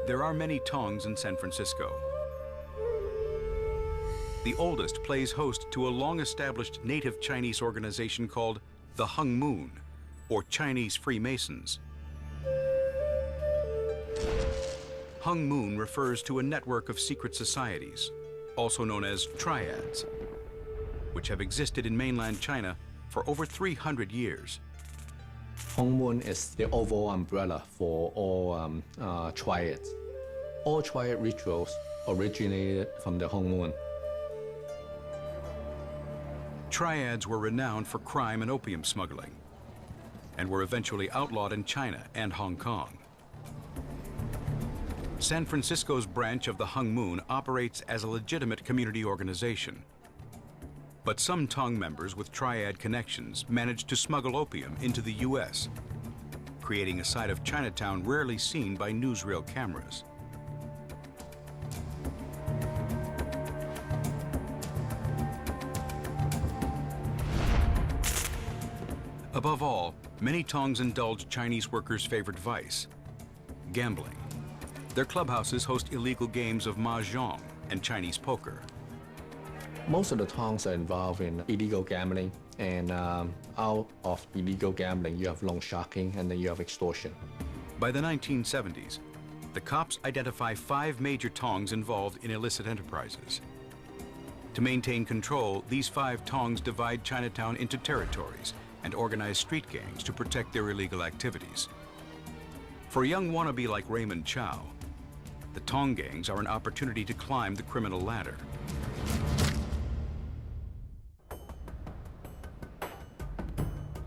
There are many Tongs in San Francisco. The oldest plays host to a long-established native Chinese organization called the Hung Moon, or Chinese Freemasons. Hung Moon refers to a network of secret societies, also known as triads, which have existed in mainland China for over 300 years. Hung Moon is the overall umbrella for all triads. All triad rituals originated from the Hung Moon. Triads were renowned for crime and opium smuggling, and were eventually outlawed in China and Hong Kong. San Francisco's branch of the Hung Moon operates as a legitimate community organization. But some Tong members with triad connections managed to smuggle opium into the U.S., creating a side of Chinatown rarely seen by newsreel cameras. Above all, many Tongs indulge Chinese workers' favorite vice, gambling. Their clubhouses host illegal games of mahjong and Chinese poker. Most of the Tongs are involved in illegal gambling, and out of illegal gambling, you have loan sharking and then you have extortion. By the 1970s, the cops identify 5 major Tongs involved in illicit enterprises. To maintain control, these 5 Tongs divide Chinatown into territories and organize street gangs to protect their illegal activities. For a young wannabe like Raymond Chow, the Tong gangs are an opportunity to climb the criminal ladder.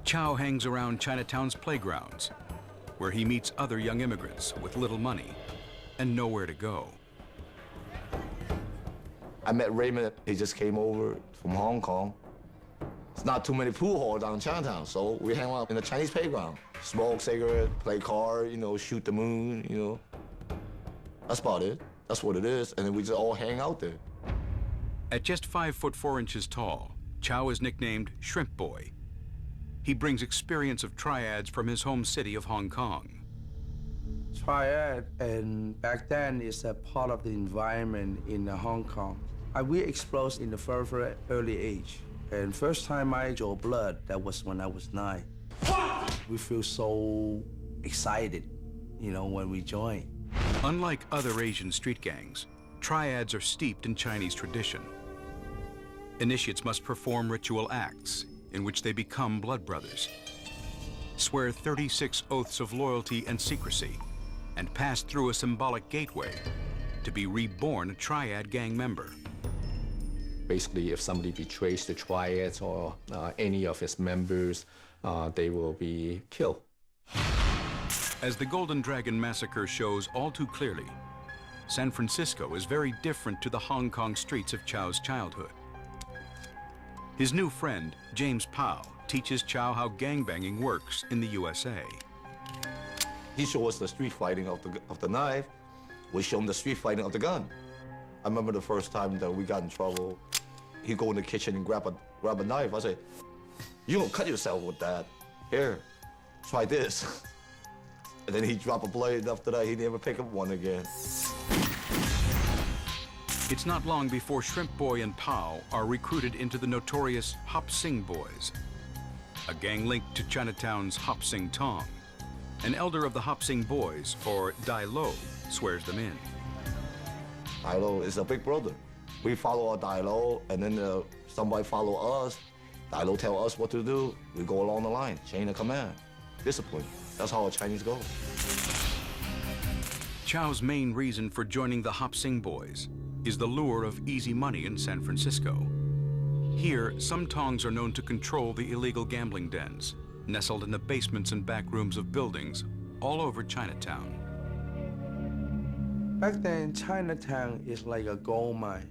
Chow hangs around Chinatown's playgrounds, where he meets other young immigrants with little money and nowhere to go. I met Raymond. He just came over from Hong Kong. It's not too many pool halls down in Chinatown, so we hang out in the Chinese playground. Smoke cigarette, play card, shoot the moon, That's about it. That's what it is, and then we just all hang out there. At just 5 foot 4 inches tall, Chow is nicknamed Shrimp Boy. He brings experience of triads from his home city of Hong Kong. Triad, and back then, is a part of the environment in Hong Kong. We exploded in a very, very early age. And first time I draw blood, that was when I was 9. We feel so excited, when we join. Unlike other Asian street gangs, triads are steeped in Chinese tradition. Initiates must perform ritual acts in which they become blood brothers, swear 36 oaths of loyalty and secrecy, and pass through a symbolic gateway to be reborn a triad gang member. Basically, if somebody betrays the triads or any of its members, they will be killed. As the Golden Dragon Massacre shows all too clearly, San Francisco is very different to the Hong Kong streets of Chow's childhood. His new friend, James Powell, teaches Chow how gangbanging works in the USA. He showed us the street fighting of the knife. We showed him the street fighting of the gun. I remember the first time that we got in trouble, he go in the kitchen and grab a knife. I said, "You gonna cut yourself with that? Here, try this." And then he dropped a blade. After that, he never pick up one again. It's not long before Shrimp Boy and Pow are recruited into the notorious Hop Sing Boys, a gang linked to Chinatown's Hop Sing Tong. An elder of the Hop Sing Boys, or Dai Lo, swears them in. Dai Lo is a big brother. We follow our Dai Lo, and then somebody follow us. Dai Lo tell us what to do. We go along the line, chain of command, discipline. That's how our Chinese go. Chow's main reason for joining the Hop Sing Boys is the lure of easy money in San Francisco. Here, some Tongs are known to control the illegal gambling dens, nestled in the basements and back rooms of buildings all over Chinatown. Back then, Chinatown is like a gold mine.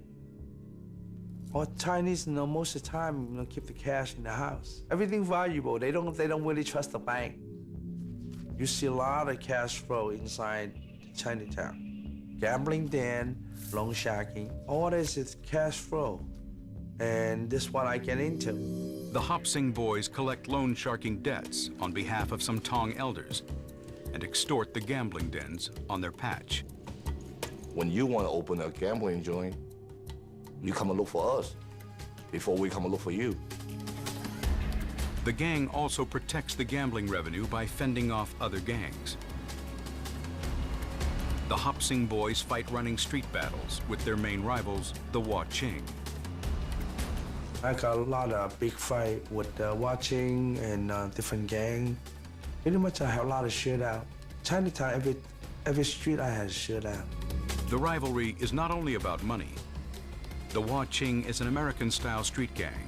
Or Chinese, most of the time, keep the cash in the house. Everything valuable. They don't really trust the bank. You see a lot of cash flow inside Chinatown. Gambling den, loan sharking, all this is cash flow. And this is what I get into. The Hop Sing Boys collect loan sharking debts on behalf of some Tong elders and extort the gambling dens on their patch. when you want to open a gambling joint, you come and look for us before we come and look for you. The gang also protects the gambling revenue by fending off other gangs. The Hop Sing boys fight running street battles with their main rivals, the Wa Ching. I got a lot of big fight with watching and different gang. Pretty much I have a lot of shootout. Chinatown, every street I had a shootout. The rivalry is not only about money. The Wa Ching is an American-style street gang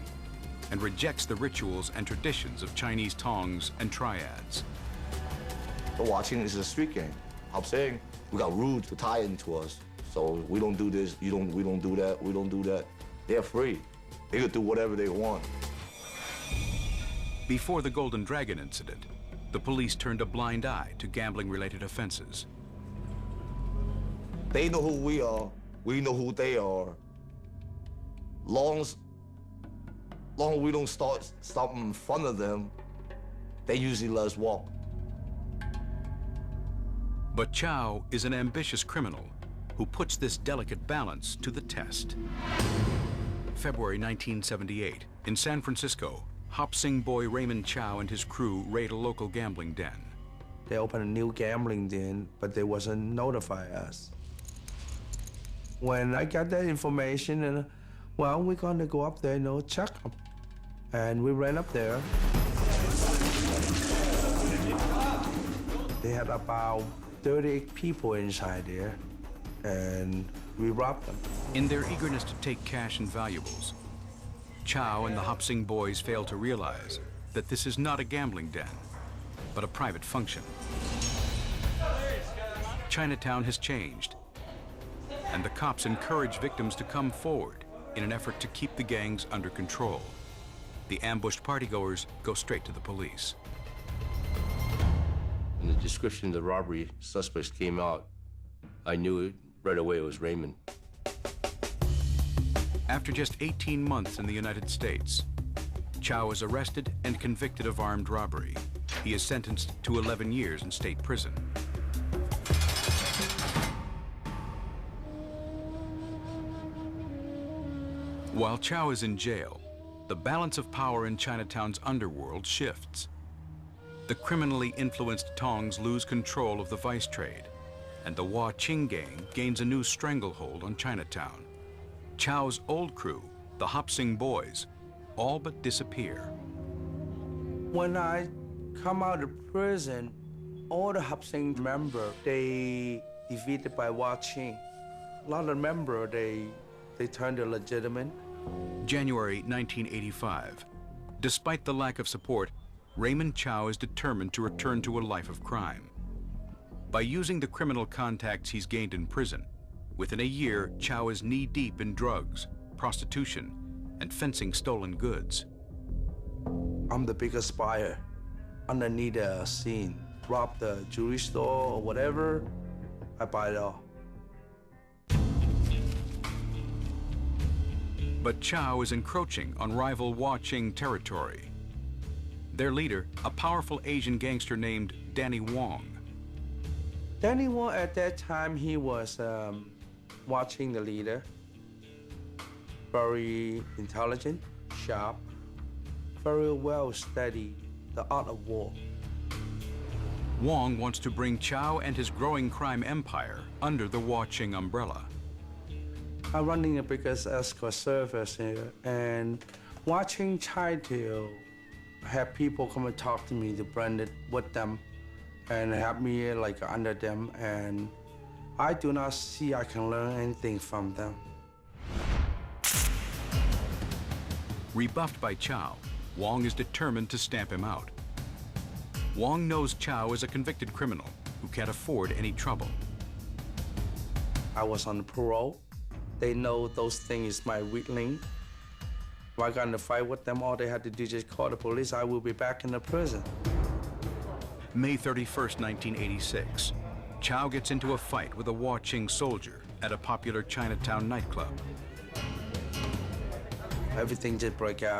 and rejects the rituals and traditions of Chinese tongs and triads. The watching is a street game. I'm saying we got rules to tie into us. So we don't do this, we don't do that, we don't do that. They're free. They could do whatever they want. Before the Golden Dragon incident, the police turned a blind eye to gambling-related offenses. They know who we are, we know who they are. Long we don't start something in front of them, they usually let us walk. But Chow is an ambitious criminal who puts this delicate balance to the test. February 1978, in San Francisco, Hop Sing boy Raymond Chow and his crew raid a local gambling den. They opened a new gambling den, but they wasn't notify us. When I got that information, and well, we're gonna go up there, check them. And we ran up there. They had about 30 people inside there, and we robbed them. In their eagerness to take cash and valuables, Chow and the Hop Sing boys fail to realize that this is not a gambling den, but a private function. Chinatown has changed, and the cops encourage victims to come forward in an effort to keep the gangs under control. The ambushed partygoers go straight to the police. When the description of the robbery suspects came out, I knew it right away it was Raymond. After just 18 months in the United States, Chow is arrested and convicted of armed robbery. He is sentenced to 11 years in state prison. While Chow is in jail, the balance of power in Chinatown's underworld shifts. The criminally influenced Tongs lose control of the vice trade, and the Wa Ching gang gains a new stranglehold on Chinatown. Chow's old crew, the Hop Sing boys, all but disappear. When I come out of prison, all the Hop Sing members, they defeated by Wa Ching. A lot of members, they turned illegitimate. January 1985. Despite the lack of support, Raymond Chow is determined to return to a life of crime. By using the criminal contacts he's gained in prison, within a year, Chow is knee-deep in drugs, prostitution, and fencing stolen goods. I'm the biggest buyer underneath the scene. Rob the jewelry store or whatever, I buy it all. But Chow is encroaching on rival Wa Ching territory. Their leader, a powerful Asian gangster named Danny Wong. Danny Wong, at that time, he was watching the leader. Very intelligent, sharp, very well studied the art of war. Wong wants to bring Chow and his growing crime empire under the Wa Ching umbrella. I'm running the biggest escort service here, and watching try to have people come and talk to me to blend it with them and have me like under them, and I do not see I can learn anything from them. Rebuffed by Chow, Wong is determined to stamp him out. Wong knows Chow is a convicted criminal who can't afford any trouble. I was on parole. They know those things is my weak link. If I got in a fight with them, all they had to do is just call the police. I will be back in the prison. May 31st, 1986. Chow gets into a fight with a Wa Ching soldier at a popular Chinatown nightclub. Everything just broke out.